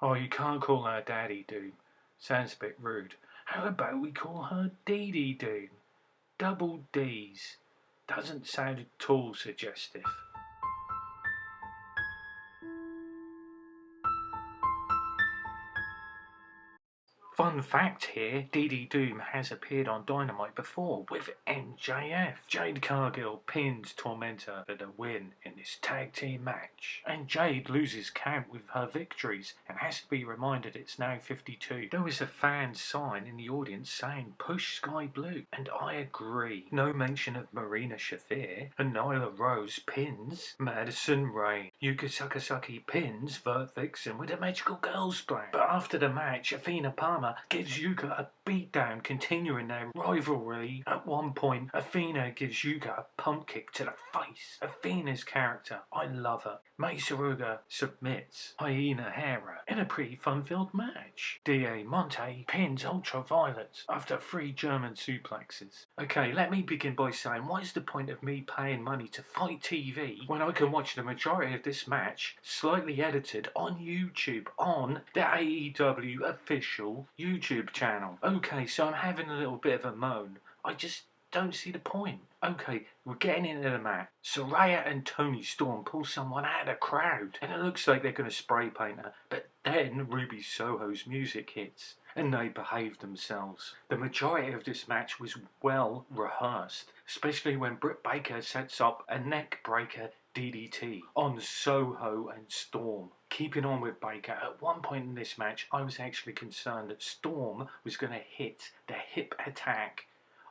Oh, you can't call her Daddy Doom. Sounds a bit rude. How about we call her Dee Dee Doom? Double D's. Doesn't sound at all suggestive. Fun fact here, Dee Dee Doom has appeared on Dynamite before with MJF. Jade Cargill pins Tormentor for the win in this tag team match. And Jade loses count with her victories and has to be reminded it's now 52. There was a fan sign in the audience saying push Sky Blue, and I agree. No mention of Marina Shafir, and Nyla Rose pins Madison Rain. Yuka Sakazaki pins Vert Vixen with a magical girl splash. But after the match, Athena Palmer gives Yuka a beatdown, continuing their rivalry. At one point, Athena gives Yuka a pump kick to the face. Athena's character, I love her. Mai Saruga submits Hyena Hera in a pretty fun-filled match. D.A. Monte pins Ultraviolet after 3 German suplexes. Okay, let me begin by saying, what is the point of me paying money to Fight TV when I can watch the majority of this match slightly edited on YouTube on the AEW official YouTube channel? Okay, so I'm having a little bit of a moan. I just don't see the point. Okay, we're getting into the match. Saraya and Toni Storm pull someone out of the crowd, and it looks like they're going to spray paint her, but then Ruby Soho's music hits, and they behave themselves. The majority of this match was well rehearsed, especially when Britt Baker sets up a neck breaker DDT on Soho and Storm. Keeping on with Baker, at one point in this match, I was actually concerned that Storm was going to hit the hip attack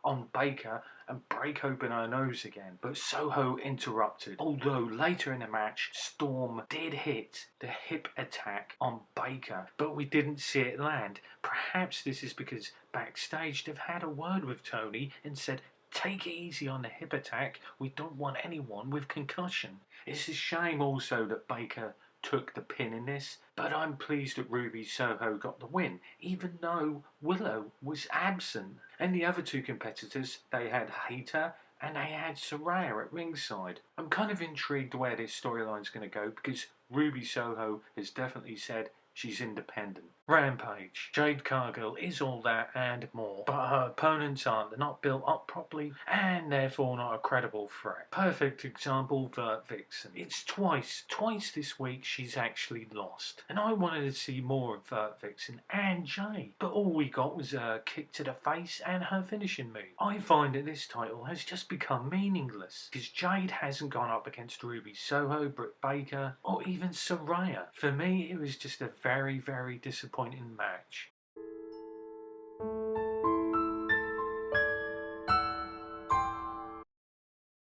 on Baker and break open her nose again, but Soho interrupted. Although later in the match, Storm did hit the hip attack on Baker, but we didn't see it land. Perhaps this is because backstage they've had a word with Tony and said, take it easy on the hip attack, we don't want anyone with concussion. It's a shame also that Baker took the pin in this, but I'm pleased that Ruby Soho got the win, even though Willow was absent. And the other 2 competitors, they had Hayter and they had Saraya at ringside. I'm kind of intrigued where this storyline's going to go because Ruby Soho has definitely said she's independent. Rampage. Jade Cargill is all that and more, but her opponents aren't. They're not built up properly and therefore not a credible threat. Perfect example, Vert Vixen. It's twice this week she's actually lost. And I wanted to see more of Vert Vixen and Jade, but all we got was a kick to the face and her finishing move. I find that this title has just become meaningless because Jade hasn't gone up against Ruby Soho, Britt Baker, or even Saraya. For me, it was just a very, very disappointing match.